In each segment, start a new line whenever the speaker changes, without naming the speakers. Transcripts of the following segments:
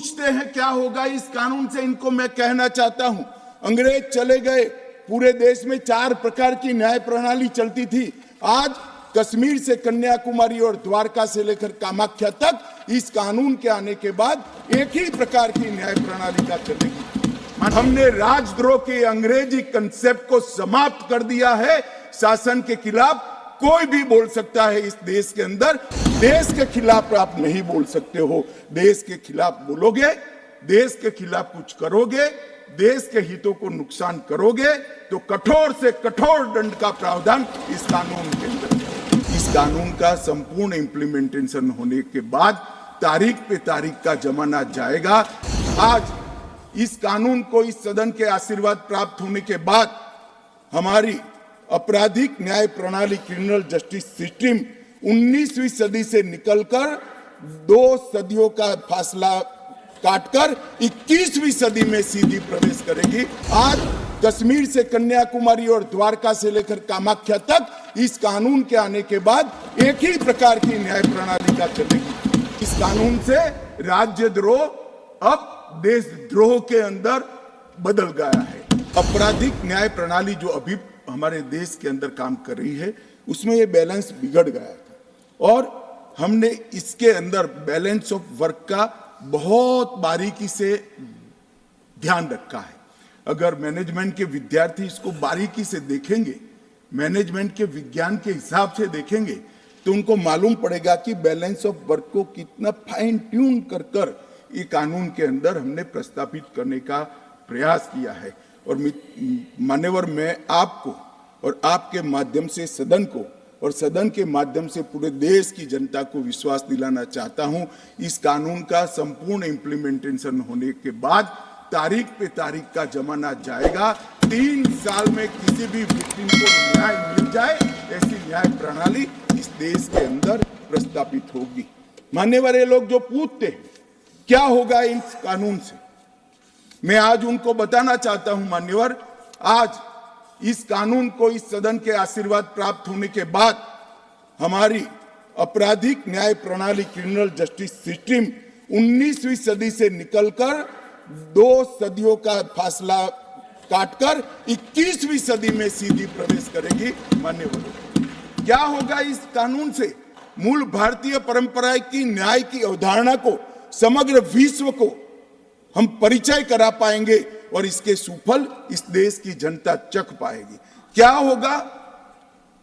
पूछते हैं क्या होगा इस कानून से, इनको मैं कहना चाहता हूं, अंग्रेज चले गए, पूरे देश में 4 प्रकार की न्याय प्रणाली चलती थी। आज कश्मीर से कन्याकुमारी और द्वारका से लेकर कामाख्या तक इस कानून के आने के बाद एक ही प्रकार की न्याय प्रणाली का चलेगी। हमने राजद्रोह के अंग्रेजी कंसेप्ट को समाप्त कर दिया है। शासन के खिलाफ कोई भी बोल सकता है इस देश के अंदर, देश के खिलाफ आप नहीं बोल सकते हो। देश के खिलाफ बोलोगे, देश के खिलाफ कुछ करोगे, देश के हितों को नुकसान करोगे तो कठोर से कठोर दंड का प्रावधान इस कानून के अंदर। इस कानून का संपूर्ण इंप्लीमेंटेशन होने के बाद तारीख पे तारीख का जमाना जाएगा। आज इस कानून को इस सदन के आशीर्वाद प्राप्त होने के बाद हमारी आपराधिक न्याय प्रणाली, क्रिमिनल जस्टिस सिस्टम 19वीं सदी से निकलकर 2 सदियों का फासला काटकर 21वीं सदी में सीधी प्रवेश करेगी। आज कश्मीर से कन्याकुमारी और द्वारका से लेकर कामाख्या तक इस कानून के आने के बाद एक ही प्रकार की न्याय प्रणाली का चलेगी। इस कानून से राज्यद्रोह अब देशद्रोह के अंदर बदल गया है। आपराधिक न्याय प्रणाली जो अभी हमारे देश के अंदर काम कर रही है, उसमें ये बैलेंस बिगड़ गया था और हमने इसके अंदर बैलेंस ऑफ वर्क का बहुत बारीकी से ध्यान रखा है। अगर मैनेजमेंट के विद्यार्थी इसको बारीकी से देखेंगे, मैनेजमेंट के विज्ञान के हिसाब से देखेंगे, तो उनको मालूम पड़ेगा कि बैलेंस ऑफ वर्क को कितना फाइन ट्यून कर कर ये कानून के अंदर हमने प्रस्तावित करने का प्रयास किया है। और मान्यवर, मैं आपको और आपके माध्यम से सदन को और सदन के माध्यम से पूरे देश की जनता को विश्वास दिलाना चाहता हूं, इस कानून का संपूर्ण इंप्लीमेंटेशन होने के बाद तारीख पे तारीख का जमाना जाएगा। 3 साल में किसी भी विक्टिम को न्याय मिल जाए, ऐसी न्याय प्रणाली इस देश के अंदर प्रस्तावित होगी। मान्यवर, ये लोग जो पूछते हैं क्या होगा इस कानून से, मैं आज उनको बताना चाहता हूं मान्यवर, आज इस कानून को इस सदन के आशीर्वाद प्राप्त होने के बाद हमारी आपराधिक न्याय प्रणाली, क्रिमिनल जस्टिस सिस्टम 19वीं सदी से निकलकर 2 सदियों का फासला काटकर 21वीं सदी में सीधी प्रवेश करेगी। मान्यवर, क्या होगा इस कानून से, मूल भारतीय परंपरा की न्याय की अवधारणा को समग्र विश्व को हम परिचय करा पाएंगे और इसके सुफल इस देश की जनता चख पाएगी। क्या होगा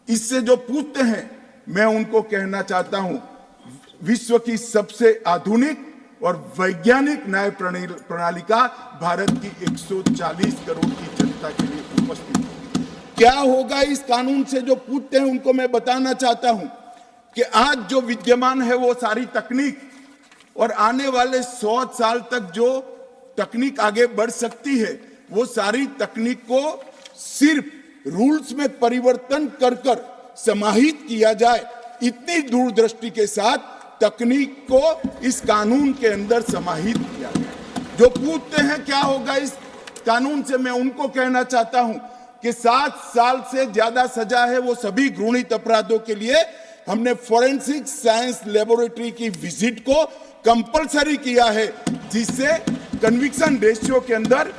इससे जो पूछते हैं, मैं उनको कहना चाहता हूं, विश्व की सबसे आधुनिक और वैज्ञानिक न्याय प्रणाली का भारत की 140 करोड़ की जनता के लिए उपस्थित होगी। क्या होगा इस कानून से जो पूछते हैं, उनको मैं बताना चाहता हूं कि आज जो विद्यमान है वो सारी तकनीक और आने वाले 100 साल तक जो तकनीक आगे बढ़ सकती है, वो सारी तकनीक को सिर्फ रूल्स में परिवर्तन कर कर समाहित किया जाए, इतनी दूरदृष्टि के साथ तकनीक को इस कानून के अंदर समाहित किया गया। जो पूछते हैं क्या होगा इस कानून से, मैं उनको कहना चाहता हूं कि 7 साल से ज्यादा सजा है वो सभी घृणित अपराधों के लिए हमने फोरेंसिक साइंस लेबोरेटरी की विजिट को कंपलसरी किया है, जिससे कन्विक्शन रेशियो के अंदर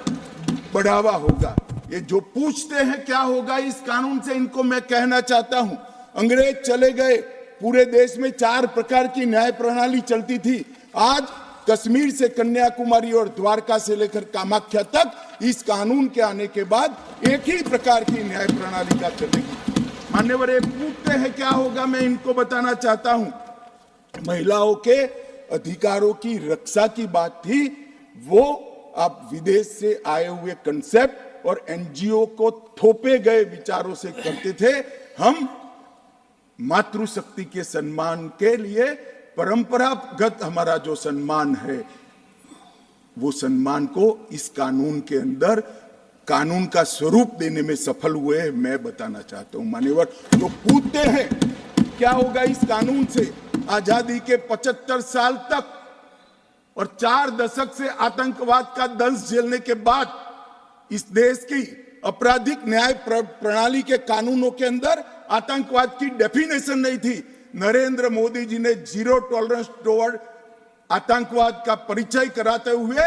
बढ़ावा होगा। ये जो पूछते हैं क्या होगा इस कानून से, इनको मैं कहना चाहता हूं, अंग्रेज चले गए, पूरे देश में 4 प्रकार की न्याय प्रणाली चलती थी। आज कश्मीर से कन्याकुमारी और द्वारका से लेकर कामाख्या तक इस कानून के आने के बाद एक ही प्रकार की न्याय प्रणाली का चलेगी। मान्यवर, ये पूछते हैं क्या होगा, मैं इनको बताना चाहता हूं, महिलाओं के अधिकारों की रक्षा की बात थी, वो आप विदेश से आए हुए कंसेप्ट और एनजीओ को थोपे गए विचारों से करते थे। हम मातृशक्ति के सम्मान के लिए परंपरागत हमारा जो सम्मान है, वो सम्मान को इस कानून के अंदर कानून का स्वरूप देने में सफल हुए हैं, मैं बताना चाहता हूं। मान्यवर, तो पूछते हैं क्या होगा इस कानून से, आजादी के 75 साल तक और 4 दशक से आतंकवाद का दंश झेलने के बाद इस देश की आपराधिक न्याय प्रणाली के कानूनों के अंदर आतंकवाद की डेफिनेशन नहीं थी। नरेंद्र मोदी जी ने जीरो टॉलरेंस टुवर्ड आतंकवाद का परिचय कराते हुए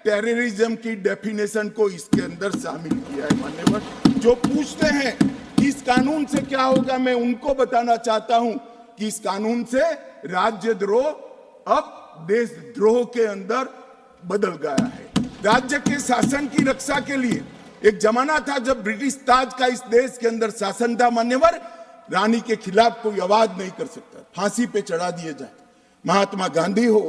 टेररिज्म की डेफिनेशन को इसके अंदर शामिल किया है। मान्यवर, जो पूछते हैं कि इस कानून से क्या होगा, मैं उनको बताना चाहता हूं कि इस कानून से राज्यद्रोह अब देशद्रोह के अंदर बदल गया है। राज्य के शासन की रक्षा के लिए एक जमाना था जब ब्रिटिश ताज का इस देश के अंदर शासन था। मान्यवर, रानी के खिलाफ कोई आवाज नहीं कर सकता, फांसी पे चढ़ा दिए जाए। महात्मा गांधी हो,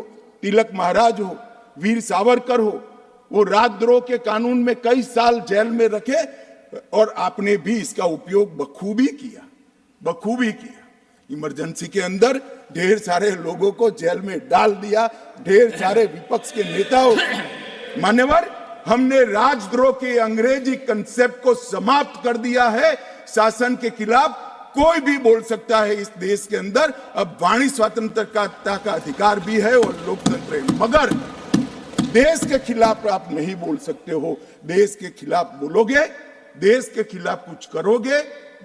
तिलक महाराज हो, वीर सावरकर हो, वो राजद्रोह के कानून में कई साल जेल में रखे और आपने भी इसका उपयोग बखूबी किया। इमरजेंसी के अंदर ढेर सारे लोगों को जेल में डाल दिया, ढेर सारे विपक्ष के नेताओं। मान्यवर, हमने राजद्रोह के अंग्रेजी कंसेप्ट को समाप्त कर दिया है। शासन के खिलाफ कोई भी बोल सकता है इस देश के अंदर। अब वाणी स्वतंत्रता का अधिकार भी है और लोकतंत्र है, मगर देश के खिलाफ आप नहीं बोल सकते हो। देश के खिलाफ बोलोगे, देश के खिलाफ कुछ करोगे,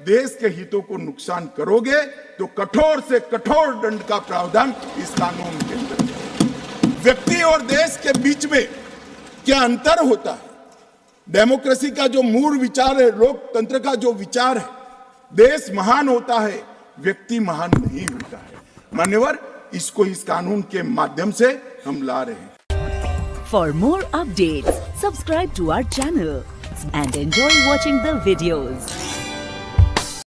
देश के हितों को नुकसान करोगे तो कठोर से कठोर दंड का प्रावधान इस कानून के अंदर है। व्यक्ति और देश के बीच में क्या अंतर होता है? डेमोक्रेसी का जो मूल विचार है, लोकतंत्र का जो विचार है, देश महान होता है, व्यक्ति महान नहीं होता है। मान्यवर, इसको इस कानून के माध्यम से हम ला रहे हैं।
For more updates, subscribe to our channel and enjoy watching the videos.